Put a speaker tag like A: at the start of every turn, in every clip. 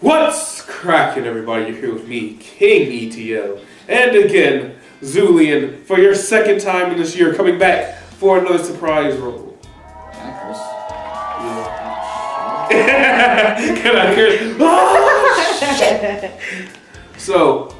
A: What's cracking, everybody? You're here with me, King ETL, and again, Zulian, for your second time in this year, coming back for another surprise role. Yeah. Can I hear it? Oh, shit! So,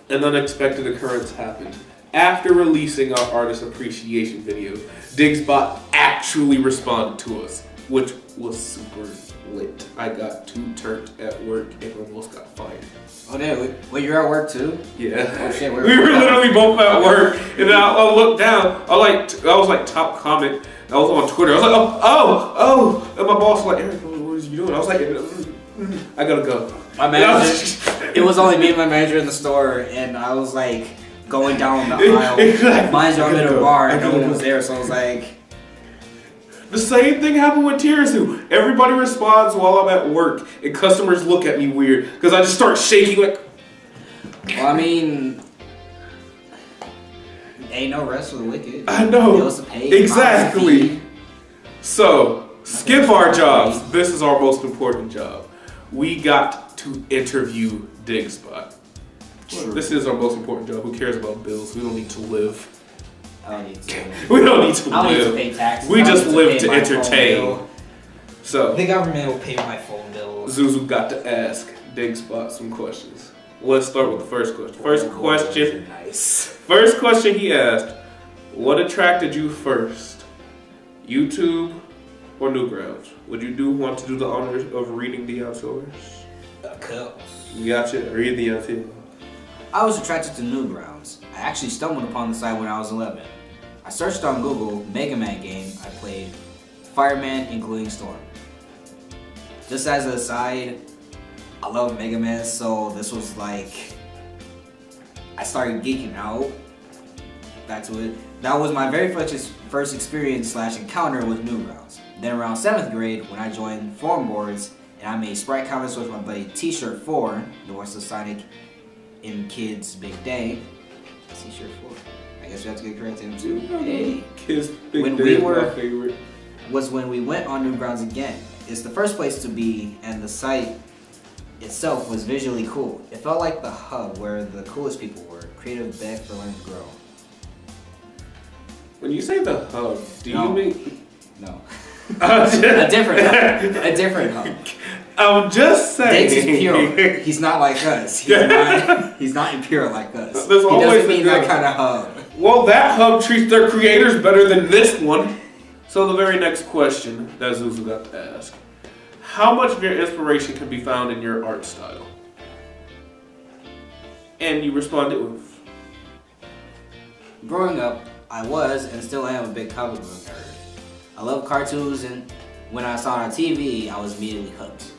A: an unexpected occurrence happened. After releasing our artist appreciation video, Digsbot actually responded to us, which was super lit. I got too turned at work and almost got fired.
B: Oh, damn. Wait, you're at work too?
A: Yeah.
B: Oh, shit.
A: We were literally both at work, and I looked down. I was like top comment. I was on Twitter. I was like, oh, and my boss was like, Eric, what are you doing? I was like, I gotta go.
B: My manager. It was only me and my manager in the store, and I was like going down the aisle.
A: Exactly.
B: Mine's over at a bar, and no one was there, so I was like.
A: The same thing happened with Tirasu. Everybody responds while I'm at work, and customers look at me weird because I just start shaking like.
B: Well, I mean, ain't no rest for the wicked.
A: I know.
B: Bills to pay,
A: exactly. So skip our jobs. This is our most important job. We got to interview Digsbot. This is our most important job. Who cares about bills? We don't need to live.
B: I don't need to.
A: We don't need to
B: I don't
A: live.
B: need to pay taxes.
A: We just live to entertain. So
B: the government will pay my phone bill.
A: Zuzu got to ask Digsbot some questions. Let's start with the first question. First question he asked: what attracted you first? YouTube or Newgrounds? Would you want to do the honors of reading the outsource?
B: Of course.
A: You gotcha. Read the outsource.
B: I was attracted to Newgrounds. I actually stumbled upon the site when I was 11. I searched on Google Mega Man game. I played Fireman, including Storm. Just as an aside, I love Mega Man, so this was like I started geeking out. Back to it. That was my very first experience / encounter with Newgrounds. Then around 7th grade, when I joined forum boards and I made sprite comments with my buddy T-Shirt 4, the voice of Sonic in Kids Big Day. T-Shirt 4. I guess we have to get credit to him too. Hey.
A: Kids Big Day is my favorite.
B: Was when we went on Newgrounds again. It's the first place to be, and the site itself was visually cool. It felt like the hub where the coolest people were. Creative bed for learning to grow.
A: When you say the hub, do you mean?
B: No. A different hub.
A: I'm just saying.
B: Diggs is pure. He's not like us. He's not impure like us.
A: There's
B: he
A: always
B: doesn't mean that kind of hub.
A: Well, that hub treats their creators better than this one. So the very next question that Zuzu got to ask: how much of your inspiration can be found in your art style? And you responded with.
B: Growing up, I was and still am a big comic book nerd. I love cartoons, and when I saw it on TV, I was immediately hooked.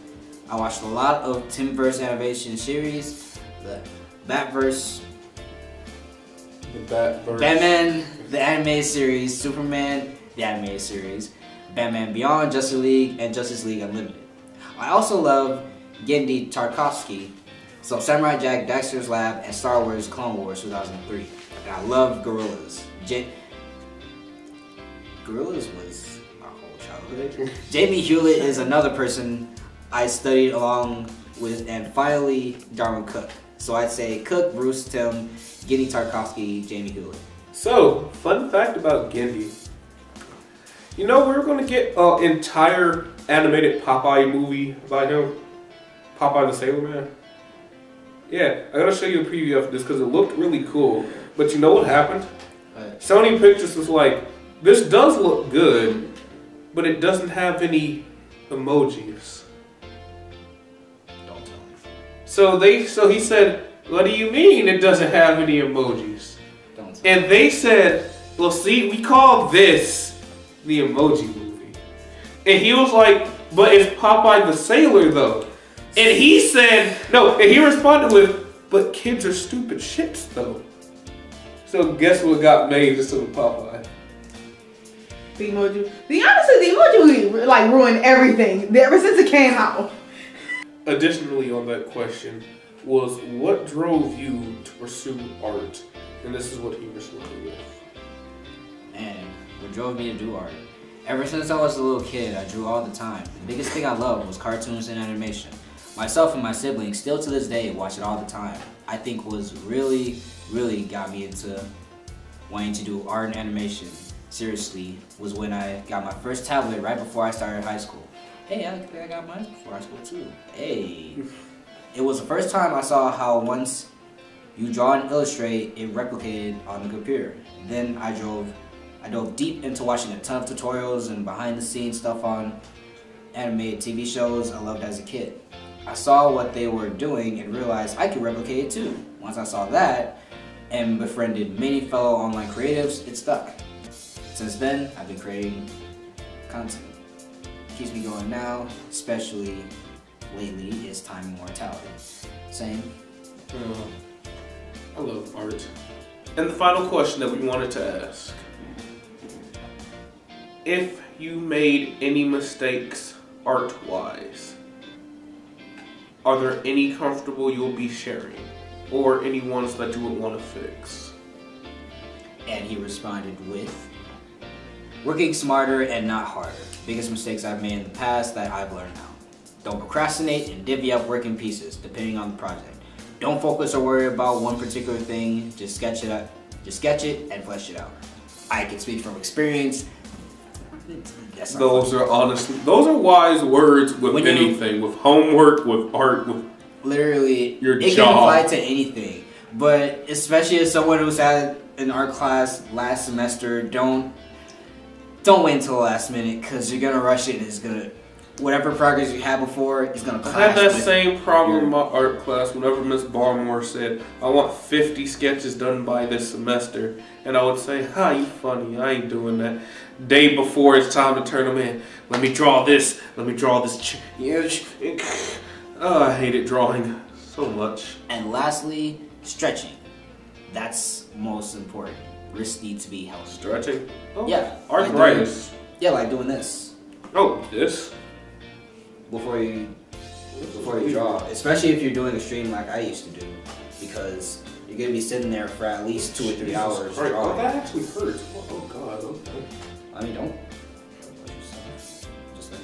B: I watched a lot of Timverse animation series, the Batverse, Batman, the animated series, Superman, the animated series, Batman Beyond, Justice League, and Justice League Unlimited. I also love Genndy Tartakovsky, so Samurai Jack, Dexter's Lab, and Star Wars Clone Wars 2003. And I love Gorillas. Gorillas was my whole childhood. Jamie Hewlett is another person I studied along with, and finally Darwin Cook. So I'd say Cook, Bruce, Tim, Genndy Tartakovsky, Jamie Hewlett.
A: So, fun fact about Genndy. You know, we're going to get an entire animated Popeye movie by him. Popeye the Sailor Man. Yeah, I gotta show you a preview of this because it looked really cool. But you know what happened? Sony Pictures was like, this does look good, but it doesn't have any emojis.
B: Don't tell me.
A: So he said, what do you mean it doesn't have any emojis?
B: Don't tell
A: And they said, well, see, we call this the emoji movie. And he was like, but it's Popeye the Sailor though. And he said, no, and he responded with, but kids are stupid shits though. So guess what got made instead of Popeye?
C: The emoji. Honestly, the emoji like ruined everything ever since it came out.
A: Additionally, on that question was what drove you to pursue art, and this is what he responded with.
B: And what drove me to do art? Ever since I was a little kid, I drew all the time. The biggest thing I loved was cartoons and animation. Myself and my siblings still to this day watch it all the time. I think was really got me into wanting to do art and animation. Seriously, was when I got my first tablet right before I started high school. Hey, I think I got mine before high school too. Hey. It was the first time I saw how once you draw and illustrate, it replicated on the computer. Then I dove deep into watching a ton of tutorials and behind the scenes stuff on animated TV shows I loved as a kid. I saw what they were doing and realized I could replicate it too. Once I saw that and befriended many fellow online creatives, it stuck. Since then, I've been creating content. Keeps me going now, especially lately, is time immortality. Same.
A: I love art. And the final question that we wanted to ask. If you made any mistakes art-wise, are there any comfortable you'll be sharing? Or any ones that you would want to fix?
B: And he responded with, working smarter and not harder. Biggest mistakes I've made in the past that I've learned now. Don't procrastinate and divvy up work in pieces, depending on the project. Don't focus or worry about one particular thing, just sketch it and flesh it out. I can speak from experience.
A: Those are wise words with anything, with homework, with art, with
B: literally
A: your
B: it
A: job.
B: Can apply to anything. But especially as someone who's had an art class last semester, don't wait until the last minute because you're gonna rush it and it's gonna whatever progress you had before is gonna clash.
A: I had that same problem in my art class whenever Miss Barmore said, I want 50 sketches done by this semester. And I would say, you funny, I ain't doing that. Day before it's time to turn them in. Let me draw this. Oh, I hated drawing so much.
B: And lastly, stretching. That's most important. Wrists need to be healthy.
A: Stretching? Oh,
B: yeah.
A: arthritis.
B: Like doing this.
A: Oh, this?
B: Before you draw. Especially if you're doing a stream like I used to do. Because you're going to be sitting there for at least 2 or 3 hours drawing.
A: Oh, that actually hurts. Oh God, okay.
B: I mean, don't. Just like...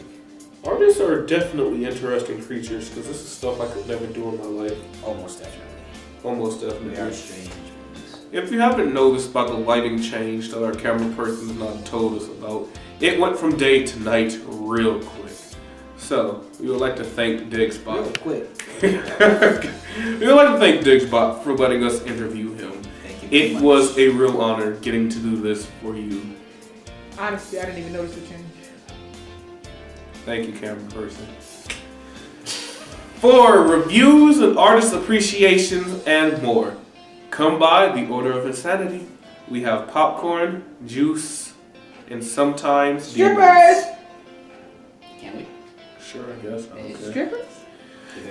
A: Artists are definitely interesting creatures because this is stuff I could never do in my life.
B: Almost definitely.
A: Almost definitely.
B: They are strange.
A: If you haven't noticed about the lighting change that our camera person has not told us about, it went from day to night real quick. So, we would like to thank Digsbot.
B: Real quick.
A: We would like to thank Digsbot for letting us interview him.
B: Thank you.
A: It was a real honor getting to do this for you.
C: Honestly, I didn't even notice the change.
A: Thank you, camera person. For reviews and artist appreciations and more, come by the Order of Insanity. We have popcorn, juice, and sometimes
C: strippers.
B: Can we?
A: Sure, I guess. Okay.
C: Strippers?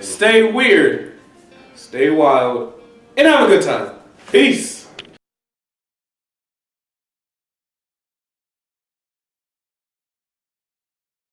A: Stay weird, stay wild, and have a good time. Peace.